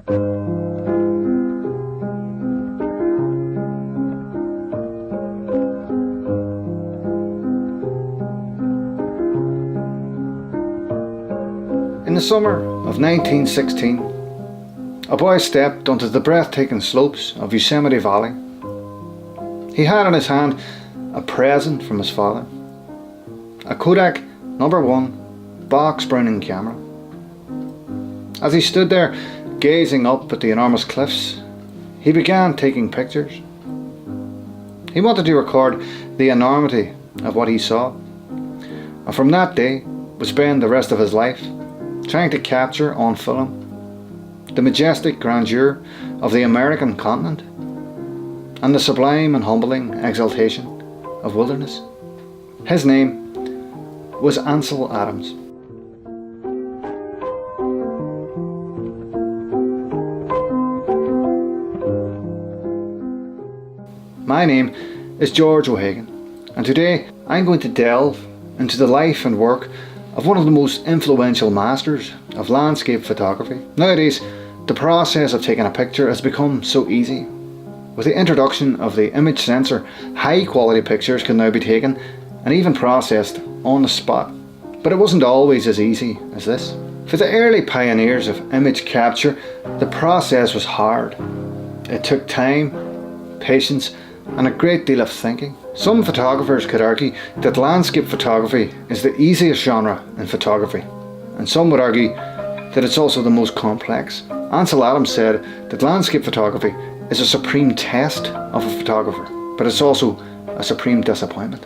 In the summer of 1916, a boy stepped onto the breathtaking slopes of Yosemite Valley. He had in his hand a present from his father, a Kodak #1 box Browning camera. As he stood there gazing up at the enormous cliffs, he began taking pictures. He wanted to record the enormity of what he saw, and from that day would spend the rest of his life trying to capture on film the majestic grandeur of the American continent and the sublime and humbling exaltation of wilderness. His name was Ansel Adams. My name is George O'Hagan, and today I'm going to delve into the life and work of one of the most influential masters of landscape photography. Nowadays, the process of taking a picture has become so easy. With the introduction of the image sensor, high quality pictures can now be taken and even processed on the spot. But it wasn't always as easy as this. For the early pioneers of image capture, the process was hard. It took time, patience, and a great deal of thinking. Some photographers could argue that landscape photography is the easiest genre in photography, and some would argue that it's also the most complex. Ansel Adams said that landscape photography is a supreme test of a photographer, but it's also a supreme disappointment.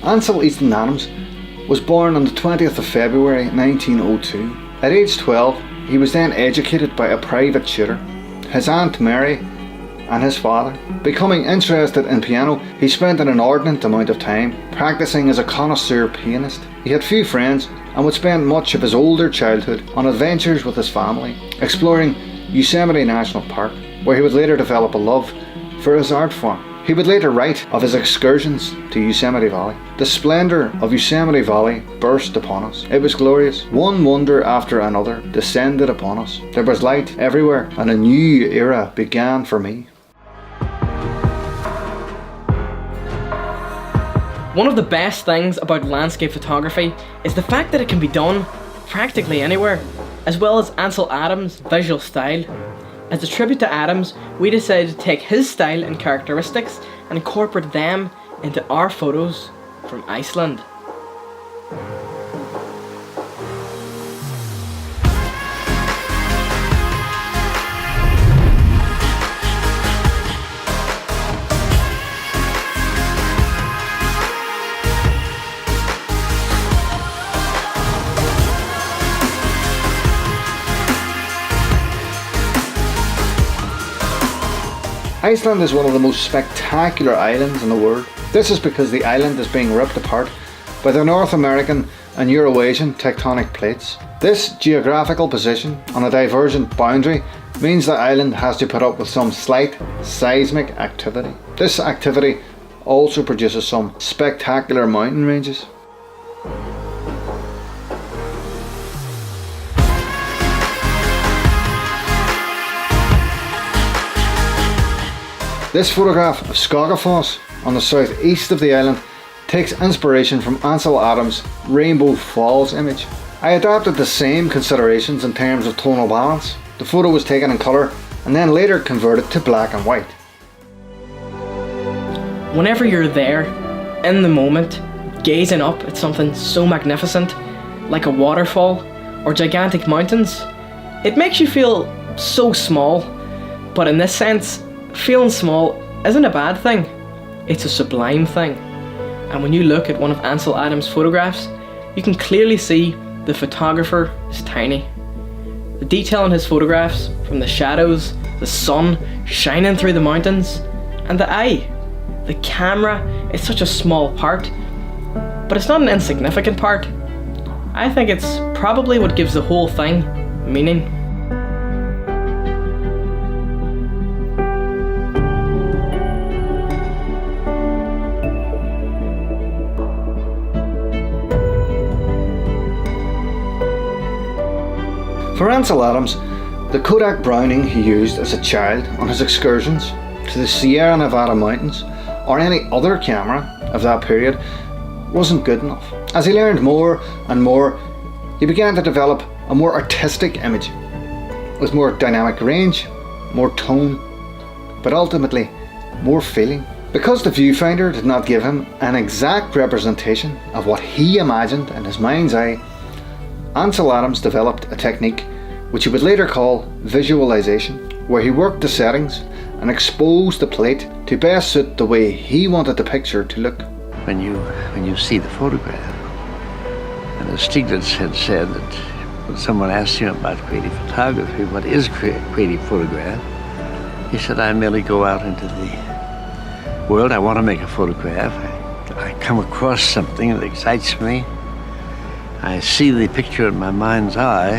Ansel Easton Adams was born on the 20th of February 1902. At age 12, he was then educated by a private tutor, his Aunt Mary and his father. Becoming interested in piano, he spent an inordinate amount of time practicing as a connoisseur pianist. He had few friends and would spend much of his older childhood on adventures with his family, exploring Yosemite National Park, where he would later develop a love for his art form. He would later write of his excursions to Yosemite Valley. The splendour of Yosemite Valley burst upon us. It was glorious. One wonder after another descended upon us. There was light everywhere, and a new era began for me. One of the best things about landscape photography is the fact that it can be done practically anywhere, as well as Ansel Adams' visual style. As a tribute to Adams, we decided to take his style and characteristics and incorporate them into our photos from Iceland. Iceland is one of the most spectacular islands in the world. This is because the island is being ripped apart by the North American and Eurasian tectonic plates. This geographical position on a divergent boundary means the island has to put up with some slight seismic activity. This activity also produces some spectacular mountain ranges. This photograph of Skogafoss on the southeast of the island takes inspiration from Ansel Adams' Rainbow Falls image. I adapted the same considerations in terms of tonal balance. The photo was taken in colour and then later converted to black and white. Whenever you're there, in the moment, gazing up at something so magnificent, like a waterfall or gigantic mountains, it makes you feel so small. But in this sense, feeling small isn't a bad thing, it's a sublime thing. And when you look at one of Ansel Adams' photographs, you can clearly see the photographer is tiny. The detail in his photographs, from the shadows, the sun shining through the mountains, and the eye. The camera is such a small part, but it's not an insignificant part. I think it's probably what gives the whole thing meaning. For Ansel Adams, the Kodak Browning he used as a child on his excursions to the Sierra Nevada mountains, or any other camera of that period, wasn't good enough. As he learned more and more, he began to develop a more artistic image, with more dynamic range, more tone, but ultimately more feeling. Because the viewfinder did not give him an exact representation of what he imagined in his mind's eye, Ansel Adams developed a technique which he would later call visualization, where he worked the settings and exposed the plate to best suit the way he wanted the picture to look. When you see the photograph, and as Stiglitz had said that when someone asked him about creative photography, what is creative photograph? He said, I merely go out into the world, I want to make a photograph, I come across something that excites me, I see the picture in my mind's eye,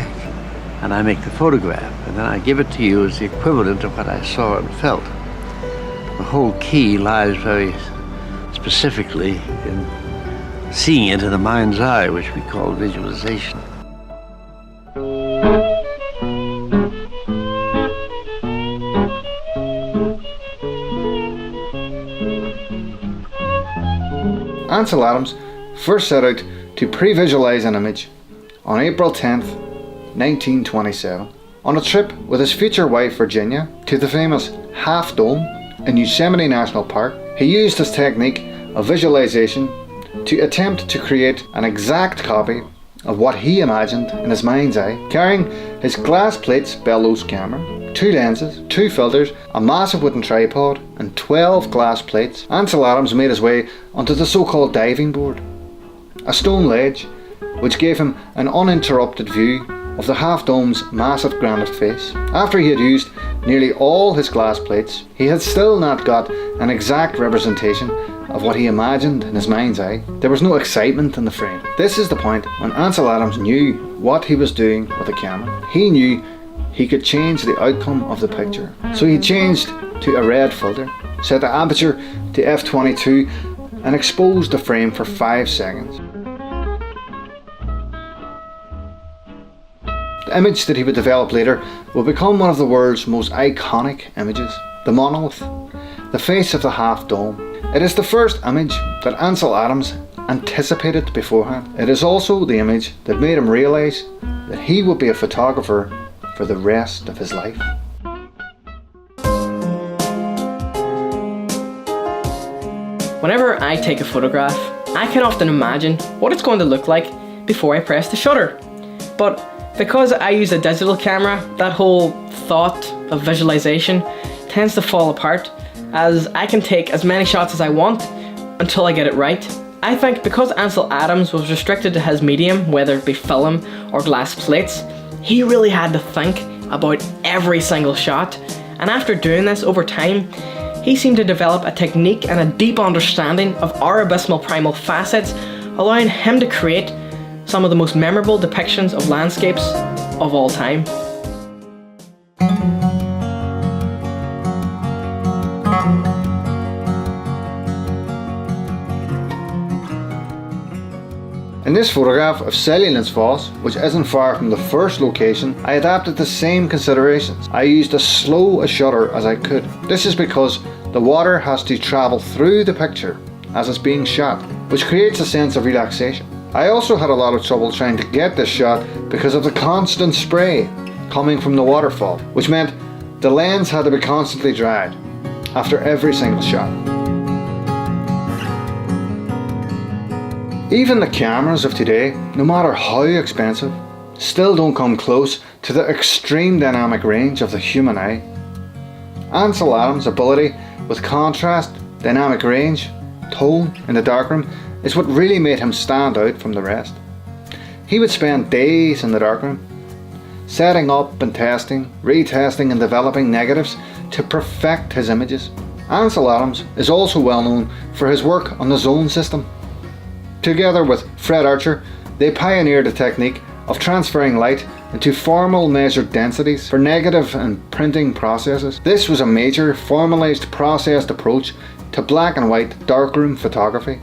and I make the photograph, and then I give it to you as the equivalent of what I saw and felt. The whole key lies very specifically in seeing it in the mind's eye, which we call visualization. Ansel Adams first set out to pre-visualize an image on April 10th, 1927, on a trip with his future wife Virginia to the famous Half Dome in Yosemite National Park. He used his technique of visualization to attempt to create an exact copy of what he imagined in his mind's eye, carrying his glass plates bellows camera, 2 lenses, 2 filters, a massive wooden tripod and 12 glass plates. Ansel Adams made his way onto the so-called diving board, a stone ledge which gave him an uninterrupted view of the Half Dome's massive granite face. After he had used nearly all his glass plates, he had still not got an exact representation of what he imagined in his mind's eye. There was no excitement in the frame. This is the point when Ansel Adams knew what he was doing with the camera. He knew he could change the outcome of the picture. So he changed to a red filter, set the aperture to f22 and exposed the frame for 5 seconds. The image that he would develop later will become one of the world's most iconic images, the monolith, the face of the Half Dome. It is the first image that Ansel Adams anticipated beforehand. It is also the image that made him realise that he would be a photographer for the rest of his life. Whenever I take a photograph, I can often imagine what it's going to look like before I press the shutter. But because I use a digital camera, that whole thought of visualization tends to fall apart, as I can take as many shots as I want until I get it right. I think because Ansel Adams was restricted to his medium, whether it be film or glass plates, he really had to think about every single shot, and after doing this over time, he seemed to develop a technique and a deep understanding of our abysmal primal facets, allowing him to create some of the most memorable depictions of landscapes of all time. In this photograph of Cellulence Foss, which isn't far from the first location, I adapted the same considerations. I used as slow a shutter as I could. This is because the water has to travel through the picture as it's being shot, which creates a sense of relaxation. I also had a lot of trouble trying to get this shot because of the constant spray coming from the waterfall, which meant the lens had to be constantly dried after every single shot. Even the cameras of today, no matter how expensive, still don't come close to the extreme dynamic range of the human eye. Ansel Adams' ability with contrast, dynamic range, tone in the darkroom is what really made him stand out from the rest. He would spend days in the darkroom, setting up and testing, retesting and developing negatives to perfect his images. Ansel Adams is also well known for his work on the zone system. Together with Fred Archer, they pioneered a technique of transferring light into formal measured densities for negative and printing processes. This was a major formalized processed approach to black and white darkroom photography,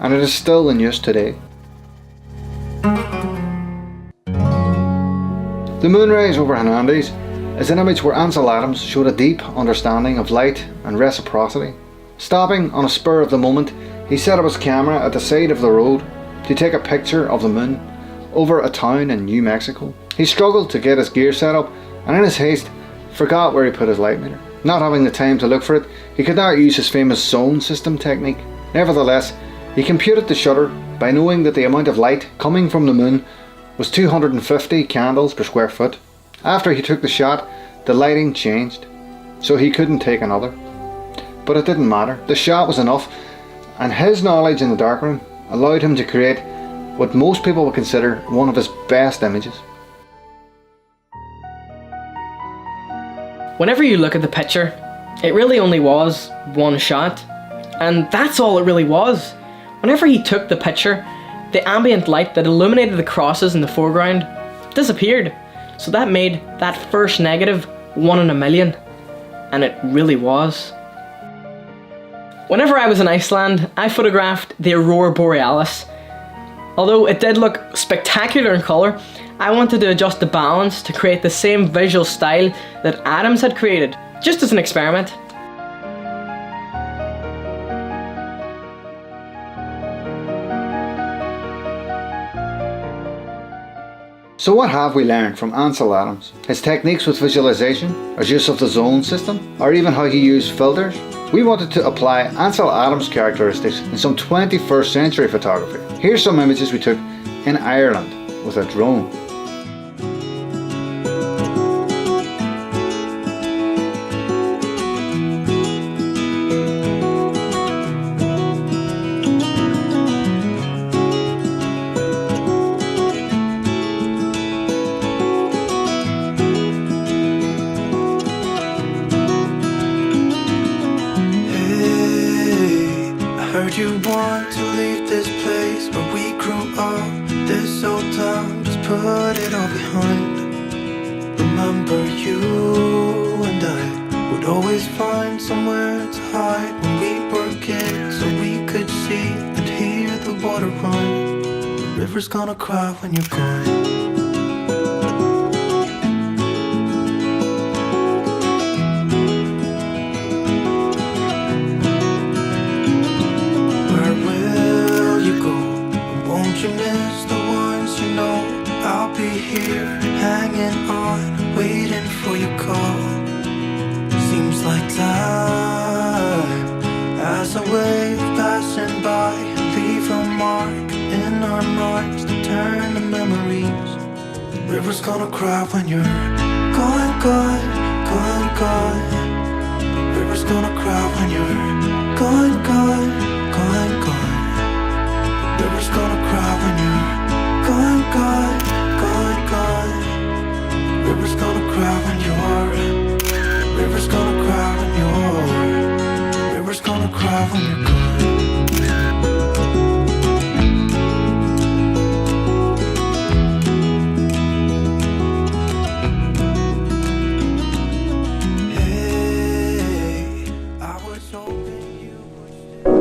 and it is still in use today. The moonrise over Hernandez is an image where Ansel Adams showed a deep understanding of light and reciprocity. Stopping on a spur of the moment, he set up his camera at the side of the road to take a picture of the moon over a town in New Mexico. He struggled to get his gear set up and in his haste forgot where he put his light meter. Not having the time to look for it, he could not use his famous zone system technique. Nevertheless, he computed the shutter by knowing that the amount of light coming from the moon was 250 candles per square foot. After he took the shot, the lighting changed, so he couldn't take another. But it didn't matter. The shot was enough, and his knowledge in the darkroom allowed him to create what most people would consider one of his best images. Whenever you look at the picture, it really only was one shot, and that's all it really was. Whenever he took the picture, the ambient light that illuminated the crosses in the foreground disappeared, so that made that first negative 1 in a million, and it really was. Whenever I was in Iceland, I photographed the Aurora Borealis. Although it did look spectacular in colour, I wanted to adjust the balance to create the same visual style that Adams had created, just as an experiment. So what have we learned from Ansel Adams? His techniques with visualization, his use of the zone system, or even how he used filters? We wanted to apply Ansel Adams' characteristics in some 21st century photography. Here's some images we took in Ireland with a drone. You want to leave this place where we grew up, this old town, just put it all behind. Remember you and I would always find somewhere to hide when we were kids, so we could see and hear the water run. The river's gonna cry when you're gone. You miss the ones you know. I'll be here, hanging on, waiting for your call. Seems like time as a wave passing by, leave a mark in our minds to turn to memories. The river's gonna cry when you're gone, gone, gone, gone. The river's gonna cry when you're gone, gone, gone, gone. River's gonna cry when you're gone, gone, gone, gone. River's gonna cry when you're. River's gonna cry when you're. River's gonna cry when you're gone. Hey, I was hoping you would stay.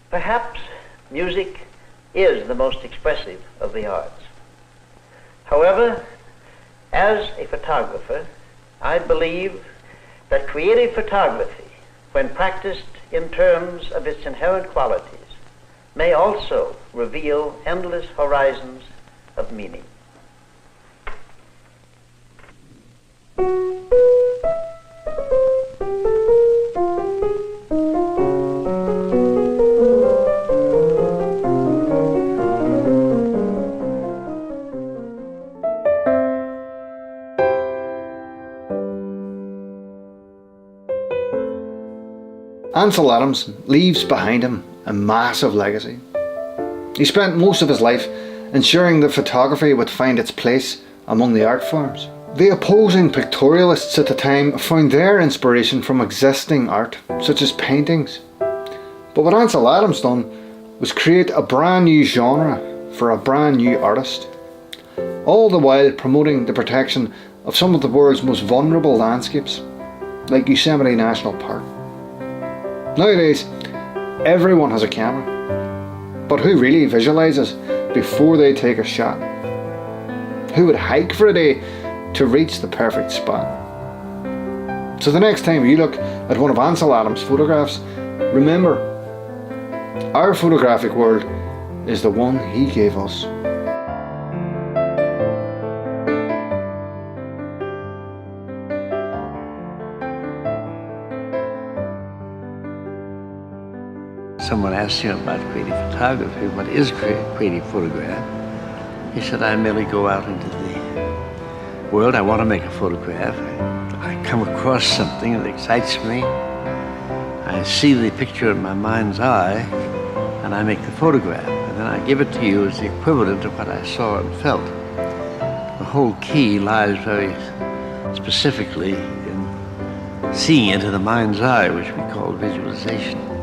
Perhaps music is the most expressive of the arts. However, as a photographer, I believe that creative photography, when practiced in terms of its inherent qualities, may also reveal endless horizons of meaning. Ansel Adams leaves behind him a massive legacy. He spent most of his life ensuring that photography would find its place among the art forms. The opposing pictorialists at the time found their inspiration from existing art, such as paintings. But what Ansel Adams done was create a brand new genre for a brand new artist, all the while promoting the protection of some of the world's most vulnerable landscapes, like Yosemite National Park. Nowadays, everyone has a camera, but who really visualises before they take a shot? Who would hike for a day to reach the perfect spot? So the next time you look at one of Ansel Adams' photographs, remember, our photographic world is the one he gave us. Someone asked him about creative photography, what is creative photograph? He said, I merely go out into the world, I want to make a photograph. I come across something that excites me. I see the picture in my mind's eye, and I make the photograph. And then I give it to you as the equivalent of what I saw and felt. The whole key lies very specifically in seeing into the mind's eye, which we call visualization.